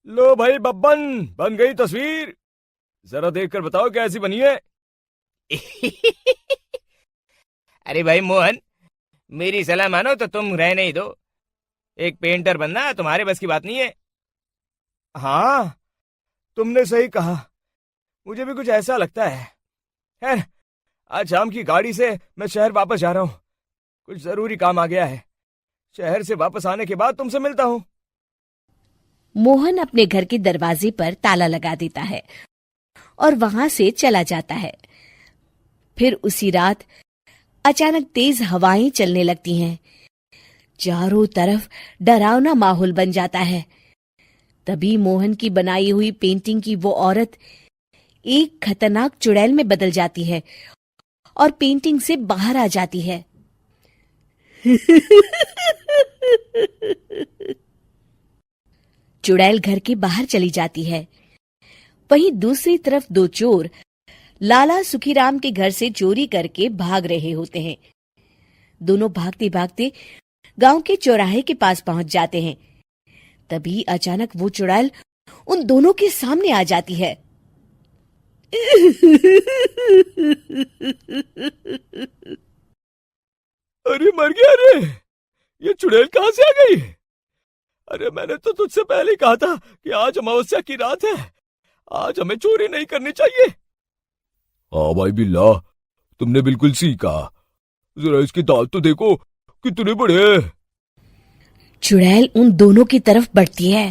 लो भाई बब्बन, बन गई तस्वीर। जरा देखकर बताओ कैसी बनी है। अरे भाई मोहन, मेरी सलाह मानो तो तुम रहने ही दो। एक पेंटर बनना तुम्हारे बस की बात नहीं है। हाँ, तुमने सही कहा। मुझे भी कुछ ऐसा लगता है। खैर, आज शाम की गाड़ी से मैं शहर वापस जा रहा हूँ। कुछ जरूरी काम आ गया है। शहर से वापस आने के बाद तुमसे मिलता हूँ। मोहन अपने घर के दरवाजे पर ताला लगा देता है और वहां से चला जाता है। फिर उसी रात अचानक तेज हवाएं चलने लगती हैं। चारों तरफ डरावना माहौल बन जाता है। तभी मोहन की बनाई हुई पेंटिंग की वो औरत एक खतरनाक चुड़ैल में बदल जाती है और पेंटिंग से बाहर आ जाती है। चुड़ैल घर के बाहर चली जाती है। वहीं दूसरी तरफ दो चोर लाला सुखीराम के घर से चोरी करके भाग रहे होते हैं। दोनों भागते भागते गांव के चौराहे के पास पहुंच जाते हैं। तभी अचानक वो चुड़ैल उन दोनों के सामने आ जाती है। अरे मर गया रे! ये चुड़ैल कहाँ से आ गई? अरे मैंने तो तुझसे पहले ही कहा था कि आज अमावस्या की रात है। आज हमें चोरी नहीं करनी चाहिए। हाँ भाई बिल्ला, तुमने बिल्कुल सही कहा। जरा इसके दांत तो देखो, कितने बड़े हैं। चुड़ैल उन दोनों की तरफ बढ़ती है।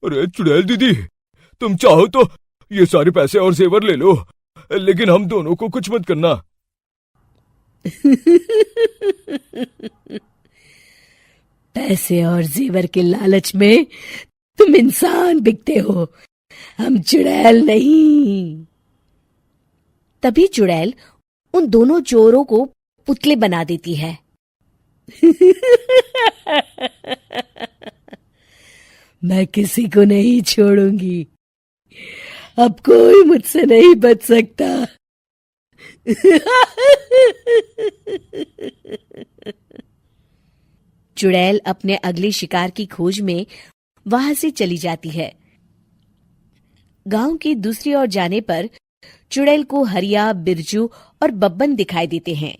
अरे चुड़ैल दीदी, तुम चाहो तो ये सारे पैसे और जेवर ले लो, लेकिन हम दोनों को कुछ मत करना। पैसे और जेवर के लालच में तुम इंसान बिकते हो, हम चुड़ैल नहीं। तभी चुड़ैल उन दोनों चोरों को पुतले बना देती है। मैं किसी को नहीं छोड़ूंगी। अब कोई मुझसे नहीं बच सकता। चुड़ैल अपने अगले शिकार की खोज में वहां से चली जाती है। गांव की दूसरी ओर जाने पर चुड़ैल को हरिया, बिरजू और बब्बन दिखाई देते हैं।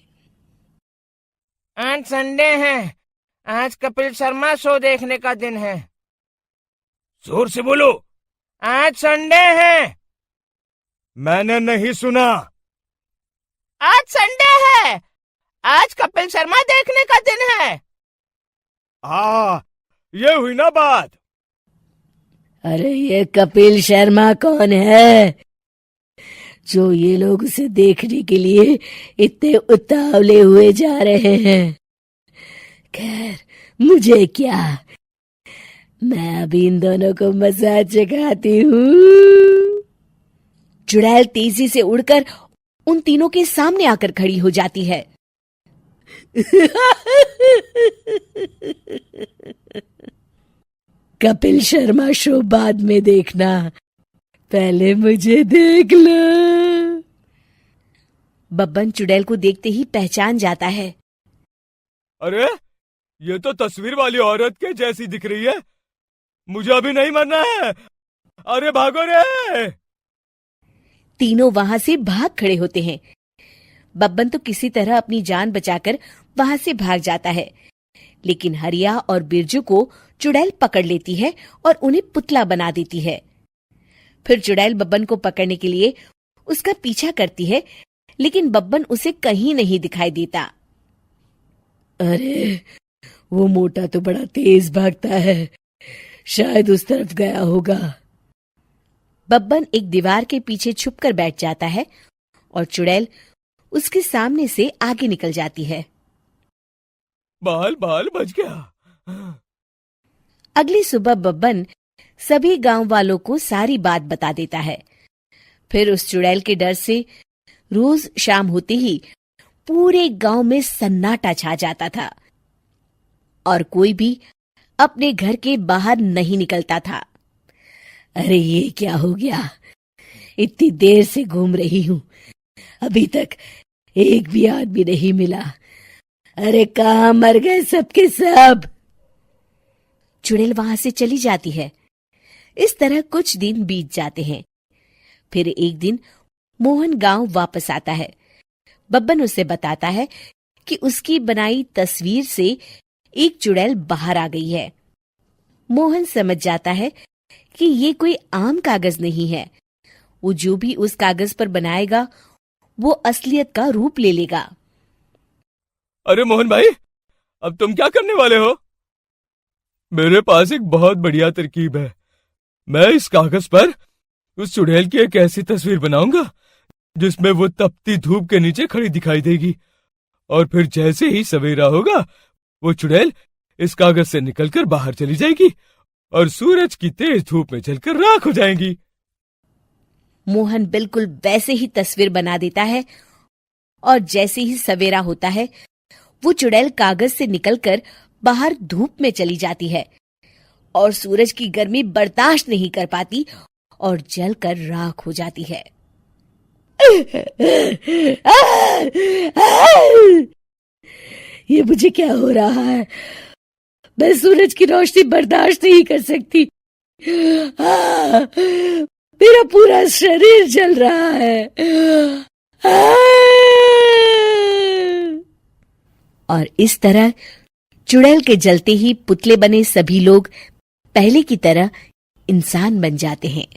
आज संडे है, आज कपिल शर्मा शो देखने का दिन है। जोर से बोलो। आज संडे है। मैंने नहीं सुना। आज संडे है। आज कपिल शर्मा देखने का दिन है। हाँ, ये हुई ना बात। अरे ये कपिल शर्मा कौन है जो ये लोग उसे देखने के लिए इतने उतावले हुए जा रहे हैं? खैर, मुझे क्या, मैं अभी इन दोनों को मजा चखाती हूँ। चुड़ैल तेजी से उड़कर उन तीनों के सामने आकर खड़ी हो जाती है। कपिल शर्मा शो बाद में देखना, पहले मुझे देख लो। बब्बन चुड़ैल को देखते ही पहचान जाता है। अरे ये तो तस्वीर वाली औरत के जैसी दिख रही है। मुझे अभी नहीं मरना है। अरे भागो रे! तीनों वहां से भाग खड़े होते हैं। बब्बन तो किसी तरह अपनी जान बचाकर वहां से भाग जाता है, लेकिन हरिया और बिरजू को चुड़ैल पकड़ लेती है और उन्हें पुतला बना देती है। फिर चुड़ैल बब्बन को पकड़ने के लिए उसका पीछा करती है, लेकिन बब्बन उसे कहीं नहीं दिखाई देता। अरे वो मोटा तो बड़ा तेज भागता है, शायद उस तरफ गया होगा। बब्बन एक दीवार के पीछे छुपकर बैठ जाता है और चुड़ैल उसके सामने से आगे निकल जाती है। बाल बाल बच गया। अगली सुबह बब्बन सभी गांव वालों को सारी बात बता देता है। फिर उस चुड़ैल के डर से रोज शाम होते ही पूरे गांव में सन्नाटा छा जाता था और कोई भी अपने घर के बाहर नहीं निकलता था। अरे ये क्या हो गया? इतनी देर से घूम रही हूं, अभी तक एक भी आदमी नहीं मिला। अरे कहाँ मर गए सबके सब? चुड़ैल वहां से चली जाती है। इस तरह कुछ दिन बीत जाते हैं। फिर एक दिन मोहन गांव वापस आता है। बब्बन उसे बताता है कि उसकी बनाई तस्वीर से एक चुड़ैल बाहर आ गई है। मोहन समझ जाता है कि ये कोई आम कागज नहीं है। वो जो भी उस कागज पर बनाएगा वो असलियत का रूप ले लेगा। अरे मोहन भाई, अब तुम क्या करने वाले हो? मेरे पास एक बहुत बढ़िया तरकीब है। मैं इस कागज पर उस चुड़ैल की एक ऐसी तस्वीर बनाऊंगा जिसमें वो तपती धूप के नीचे खड़ी दिखाई देगी, और फिर जैसे ही सवेरा होगा वो चुड़ैल इस कागज से निकलकर बाहर चली जाएगी और सूरज की तेज धूप में जलकर राख हो जाएंगी। मोहन बिल्कुल वैसे ही तस्वीर बना देता है और जैसे ही सवेरा होता है वो चुड़ैल कागज से निकलकर बाहर धूप में चली जाती है और सूरज की गर्मी बर्दाश्त नहीं कर पाती और जलकर राख हो जाती है। ये मुझे क्या हो रहा है? मैं सूरज की रोशनी बर्दाश्त नहीं कर सकती। मेरा पूरा शरीर जल रहा है। और इस तरह चुड़ैल के जलते ही पुतले बने सभी लोग पहले की तरह इंसान बन जाते हैं।